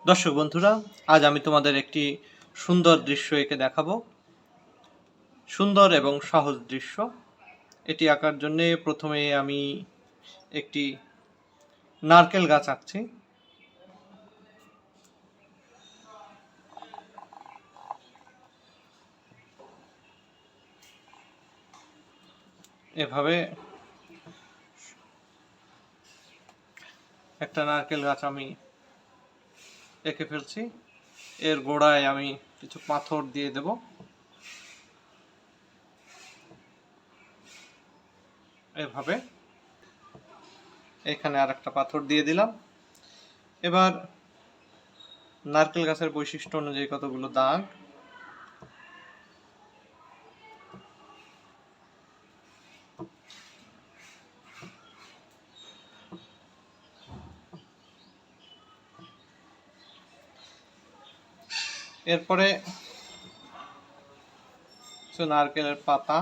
দর্শক বন্ধুরা, আজ আমি তোমাদের একটি সুন্দর দৃশ্য এঁকে দেখাবো। সুন্দর এবং সহজ দৃশ্য। এটি আঁকার জন্যে প্রথমে আমি একটি নারকেল গাছ আঁকছি। এভাবে একটা নারকেল গাছ আমি এঁকে ফেলছি। এর গোড়ায় আমি কিছু পাথর দিয়ে দেব। এভাবে এখানে আর একটা পাথর দিয়ে দিলাম। এবার নারকেল গাছের বৈশিষ্ট্য অনুযায়ী কতগুলো দাগ এরপরে কিছু নারকেলের পাতা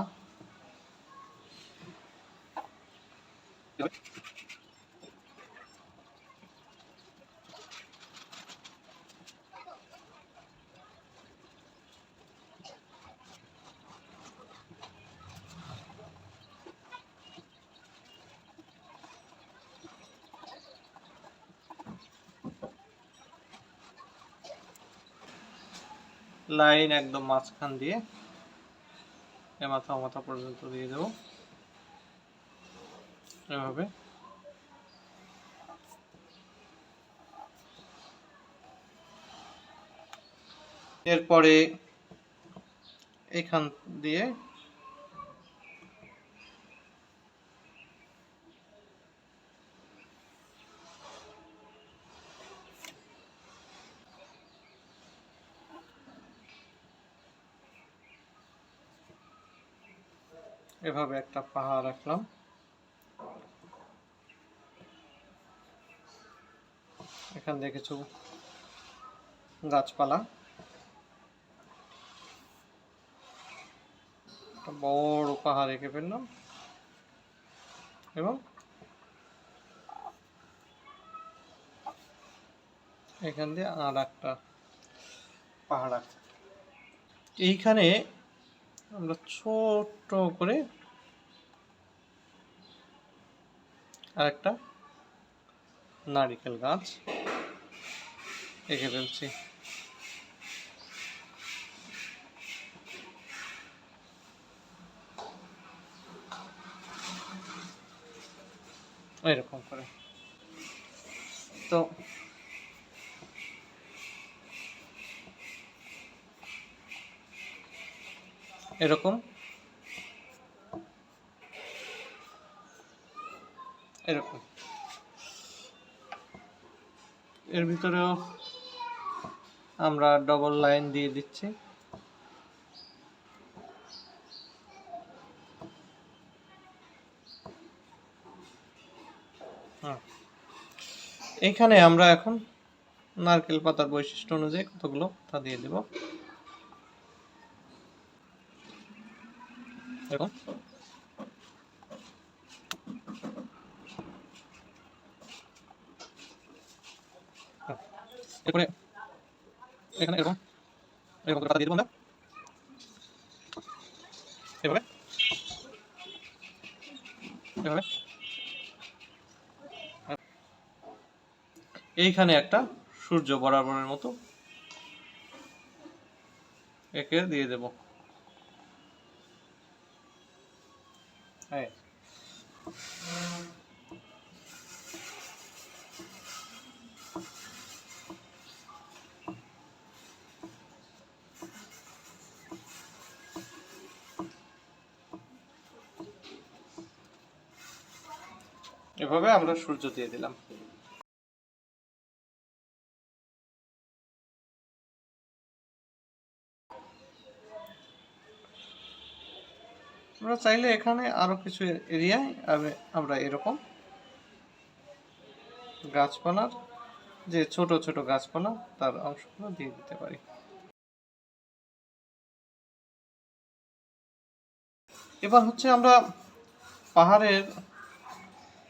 লাইন একদম মাঝখান দিয়ে এ মাথা মাথা পর্যন্ত দিয়ে দেব। এভাবে এরপরে এখান দিয়ে এভাবে একটা পাহাড় রাখলাম। এখান দিয়ে কিছু গাছপালা, একটা বড় পাহাড় এঁকে ফেললাম এবং এখান দিয়ে আর একটা পাহাড় আছে। এইখানে আমরা ছোট্ট করে আর একটা নারিকেল গাছ এঁকে ফেলছি। এরকম করে তো এরকম এরকম এর ভিতরেও আমরা ডবল লাইন দিয়ে দিচ্ছি। এইখানে আমরা এখন নারকেল পাতার বৈশিষ্ট্য অনুযায়ী কতগুলো পাতা দিয়ে দেব। এরকম এরপরে এখানে এরকম এরকম পাতা দিয়ে দেবো আমরা এভাবে এভাবে। এইখানে একটা সূর্য বরাবরের মতো একে দিয়ে দেব। হ্যাঁ, এভাবে আমরা সূর্য দিয়ে দিলাম। আমরা চাইলে এখানে আরো কিছু এরিয়ায় আমরা এরকম গাছপালার যে ছোট ছোট গাছপালা তার অংশগুলো দিয়ে দিতে পারি। এবার হচ্ছে আমরা পাহাড়ের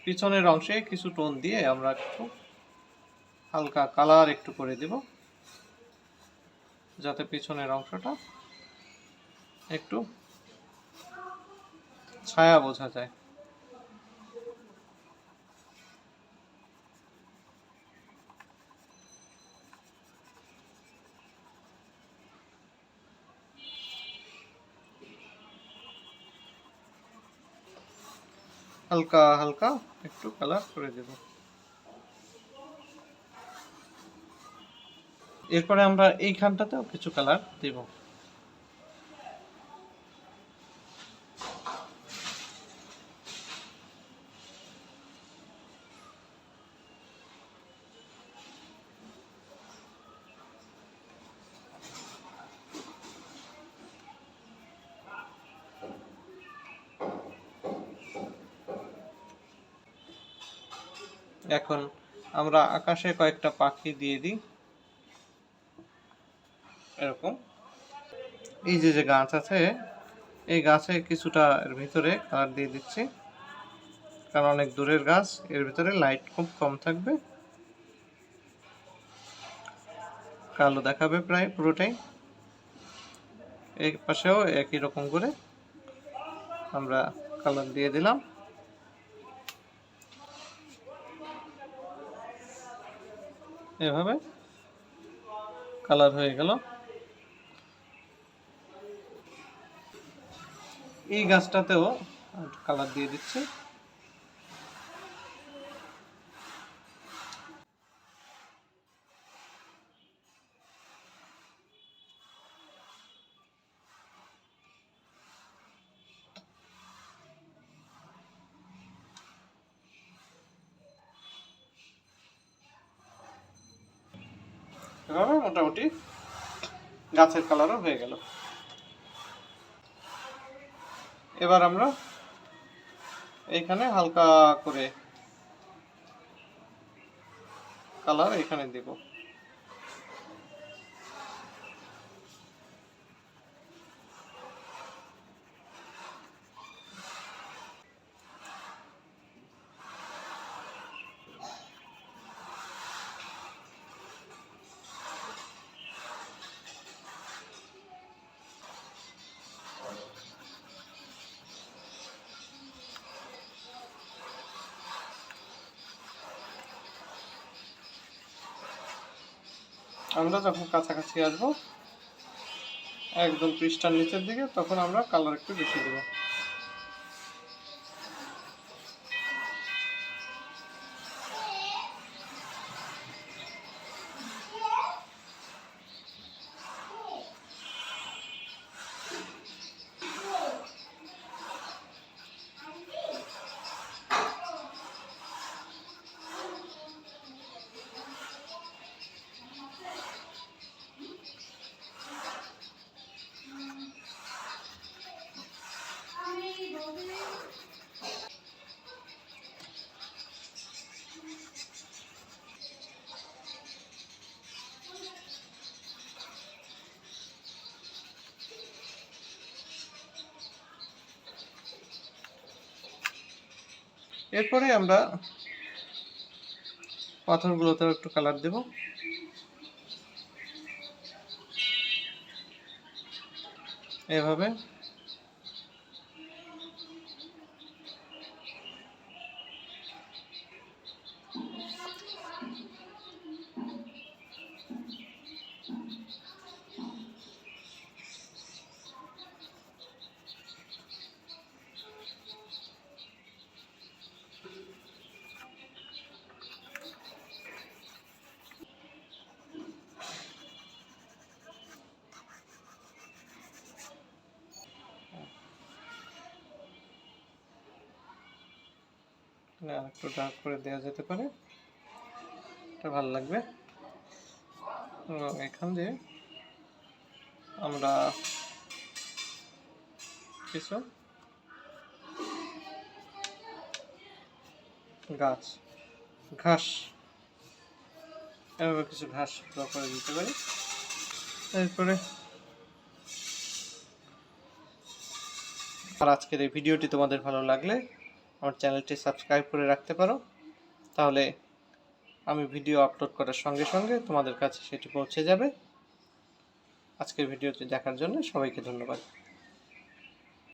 পিছনের অংশে কিছু টোন দিয়ে আমরা একটু হালকা কালার একটু করে দিব, যাতে পিছনের অংশটা একটু ছায়া বোঝা যায়। হালকা হালকা একটু কালার করে দেব। এরপরে আমরা এইখানটাতেও কিছু কালার দেব। এখন আমরা আকাশে কয়েকটা পাখি দিয়ে দিই, এরকম। এই যে যে গাছ আছে, এই গাছে কিছুটা এর ভিতরে কালার দিয়ে দিচ্ছি, কারণ অনেক দূরের গাছ, এর ভিতরে লাইট খুব কম থাকবে, কালো দেখাবে প্রায় পুরোটাই। এই পাশেও একই রকম করে আমরা কালার দিয়ে দিলাম। এভাবে কালার হয়ে গেল। এই গাছটাতেও কালার দিয়ে দিচ্ছি। এভাবে মোটামুটি গাছের কালারও হয়ে গেল। এবার আমরা এইখানে হালকা করে কালার এখানে দেব। আমরা যখন কাছাকাছি আসবো একদম পৃষ্ঠার নিচের দিকে, তখন আমরা কালার একটু বেশি দেব। এরপরে আমরা পাথরগুলোতেও একটু কালার দেব। এভাবে একটু ডার্ক করে দেওয়া যেতে পারে, এটা ভালো লাগবে। এবং এখান দিয়ে আমরা কিছু ঘাস, এভাবে কিছু ঘাস ড্র করে দিতে পারি। এরপরে আর আজকের এই ভিডিওটি তোমাদের ভালো লাগলে আমার চ্যানেলটি সাবস্ক্রাইব করে রাখতে পারো, তাহলে আমি ভিডিও আপলোড করার সঙ্গে সঙ্গে তোমাদের কাছে সেটি পৌঁছে যাবে। আজকের ভিডিওটি দেখার জন্য সবাইকে ধন্যবাদ।